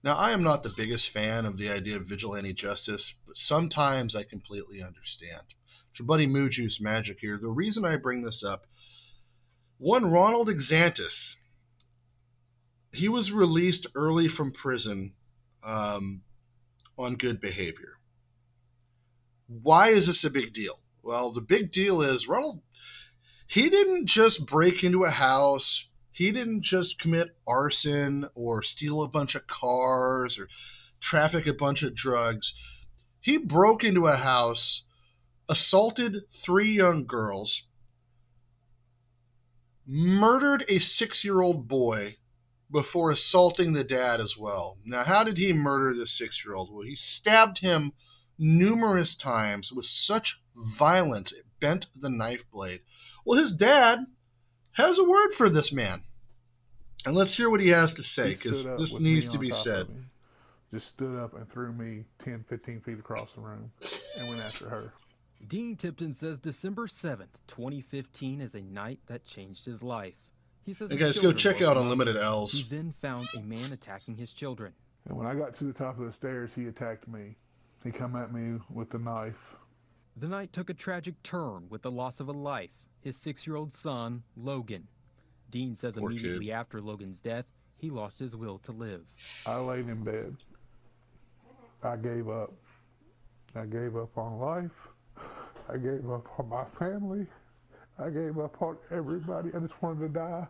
Now, I am not the biggest fan of the idea of vigilante justice, but sometimes I completely understand. It's your buddy Moo Juice Magic here. The reason I bring this up, one Ronald Exantis, he was released early from prison um, on good behavior. Why is this a big deal? Well, the big deal is Ronald, he didn't just break into a house. He didn't just commit arson or steal a bunch of cars or traffic a bunch of drugs. He broke into a house, assaulted 3 young girls, murdered a 6-year-old boy before assaulting the dad as well. Now, how did he murder this 6-year-old? Well, he stabbed him numerous times with such violence it bent the knife blade. Well, his dad has a word for this man. And let's hear what he has to say, because this needs to be said. Just stood up and threw me 10, 15 feet across the room and went after her. Dean Tipton says December 7th, 2015 is a night that changed his life. He says, and guys, go check out Unlimited L's. He then found a man attacking his children. And when I got to the top of the stairs, he attacked me. He come at me with the knife. The night took a tragic turn with the loss of a life, his 6-year-old son, Logan. Dean says immediately after Logan's death, he lost his will to live. I laid in bed. I gave up. I gave up on life. I gave up on my family. I gave up on everybody. I just wanted to die.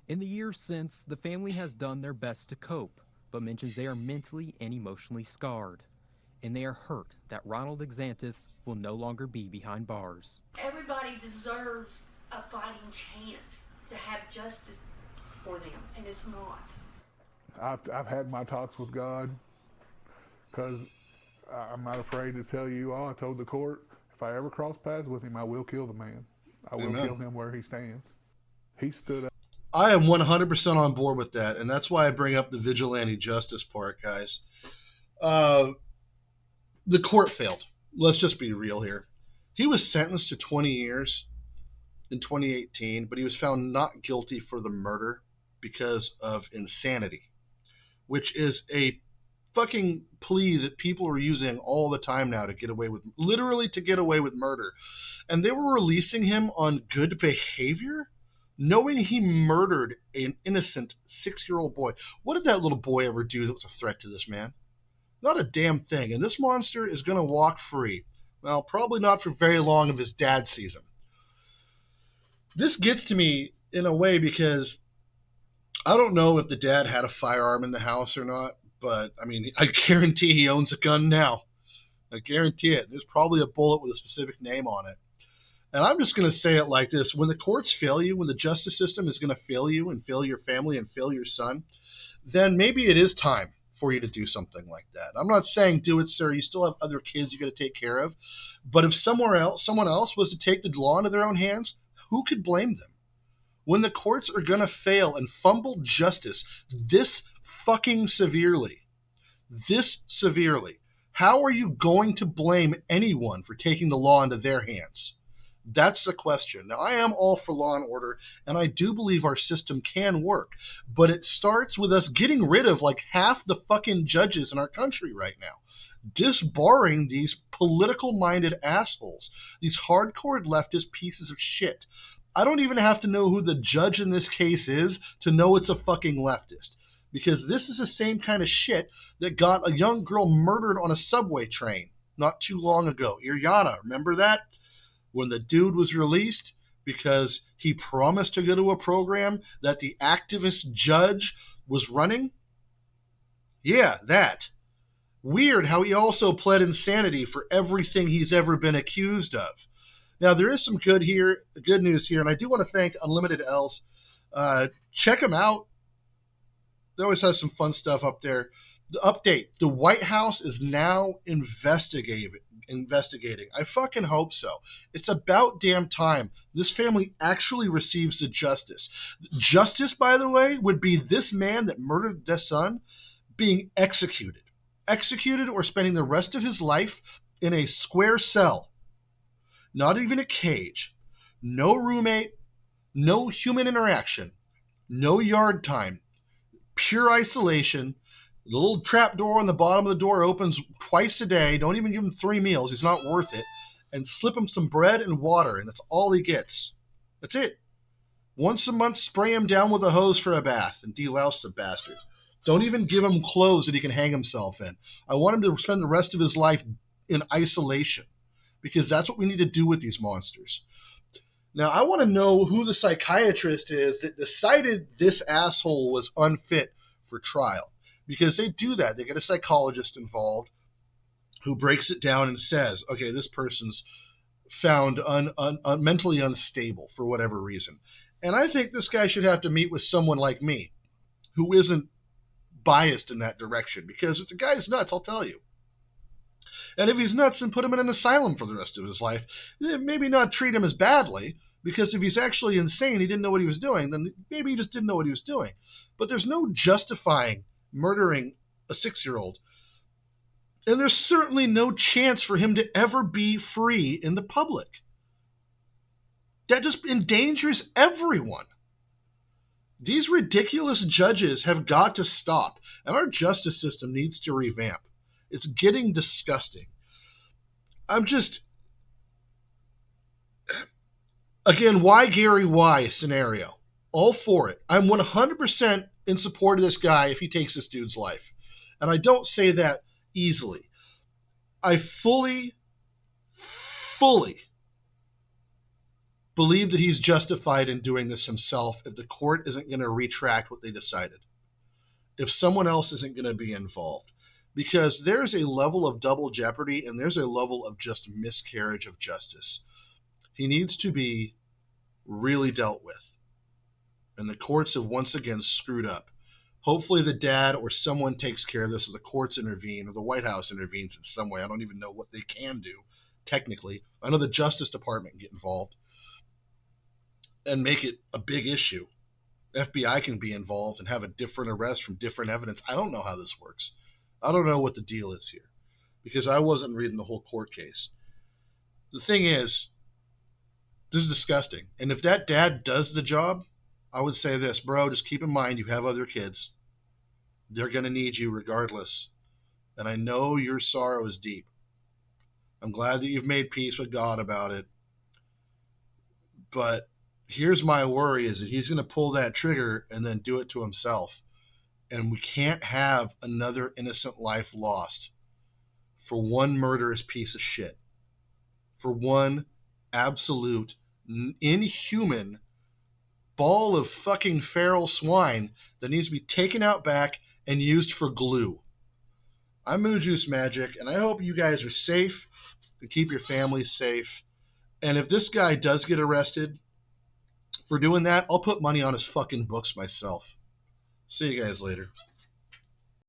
In the years since, the family has done their best to cope, but mentions they are mentally and emotionally scarred. And they are hurt that Ronald Exantis will no longer be behind bars. Everybody deserves a fighting chance to have justice for them, and it's not. I've had my talks with God, because I'm not afraid to tell you all. I told the court, if I ever cross paths with him, I will kill the man. I will kill him where he stands. He stood up. I am 100% on board with that, and that's why I bring up the vigilante justice part, guys. The court failed. Let's just be real here. He was sentenced to 20 years in 2018, but he was found not guilty for the murder because of insanity, which is a fucking plea that people are using all the time now to get away with, literally to get away with murder. And they were releasing him on good behavior, knowing he murdered an innocent 6-year-old boy. What did that little boy ever do that was a threat to this man? Not a damn thing. And this monster is going to walk free. Well, probably not for very long if his dad sees him. This gets to me in a way because I don't know if the dad had a firearm in the house or not, but I mean, I guarantee he owns a gun now. I guarantee it. There's probably a bullet with a specific name on it. And I'm just going to say it like this. When the courts fail you, when the justice system is going to fail you and fail your family and fail your son, then maybe it is time for you to do something like that. I'm not saying do it, sir. You still have other kids you got to take care of. But if someone else was to take the law into their own hands, who could blame them? When the courts are going to fail and fumble justice this fucking severely, how are you going to blame anyone for taking the law into their hands? That's the question. Now, I am all for law and order, and I do believe our system can work, but it starts with us getting rid of like half the fucking judges in our country right now, disbarring these political-minded assholes, these hardcore leftist pieces of shit. I don't even have to know who the judge in this case is to know it's a fucking leftist, because this is the same kind of shit that got a young girl murdered on a subway train not too long ago. Iryana, remember that? When the dude was released because he promised to go to a program that the activist judge was running? Yeah, that. Weird how he also pled insanity for everything he's ever been accused of. Now, there is some good news here, and I do want to thank Unlimited L's. Check them out. They always have some fun stuff up there. The update, the White House is now investigating. I fucking hope so. It's about damn time this family actually receives the justice. Justice, by the way, would be this man that murdered their son being executed. Executed or spending the rest of his life in a square cell. Not even a cage. No roommate. No human interaction. No yard time. pure isolation. The little trap door on the bottom of the door opens twice a day. Don't even give him 3 meals. He's not worth it. And slip him some bread and water, and that's all he gets. That's it. Once a month, spray him down with a hose for a bath and delouse the bastard. Don't even give him clothes that he can hang himself in. I want him to spend the rest of his life in isolation, because that's what we need to do with these monsters. Now, I want to know who the psychiatrist is that decided this asshole was unfit for trial, because they do that. They get a psychologist involved who breaks it down and says, okay, this person's found mentally unstable for whatever reason. And I think this guy should have to meet with someone like me who isn't biased in that direction, because if the guy's nuts, I'll tell you. And if he's nuts, then put him in an asylum for the rest of his life. Maybe not treat him as badly, because if he's actually insane, he didn't know what he was doing, then maybe he just didn't know what he was doing. But there's no justifying murdering a 6-year-old. And there's certainly no chance for him to ever be free in the public. That just endangers everyone. These ridiculous judges have got to stop, and our justice system needs to revamp. It's getting disgusting. Again, why Gary? Why scenario? All for it. I'm 100% in support of this guy if he takes this dude's life. And I don't say that easily. I fully believe that he's justified in doing this himself if the court isn't going to retract what they decided. If someone else isn't going to be involved. Because there's a level of double jeopardy and there's a level of just miscarriage of justice. He needs to be really dealt with. And the courts have once again screwed up. Hopefully the dad or someone takes care of this, or the courts intervene, or the White House intervenes in some way. I don't even know what they can do, technically. I know the Justice Department can get involved and make it a big issue. FBI can be involved and have a different arrest from different evidence. I don't know how this works. I don't know what the deal is here, because I wasn't reading the whole court case. The thing is, this is disgusting. And if that dad does the job, I would say this, bro, just keep in mind you have other kids. They're going to need you regardless. And I know your sorrow is deep. I'm glad that you've made peace with God about it. But here's my worry, is that he's going to pull that trigger and then do it to himself. And we can't have another innocent life lost for one murderous piece of shit. For one absolute inhuman ball of fucking feral swine that needs to be taken out back and used for glue. I'm Moo Juice Magic, and I hope you guys are safe and keep your families safe. And if this guy does get arrested for doing that, I'll put money on his fucking books myself. See you guys later.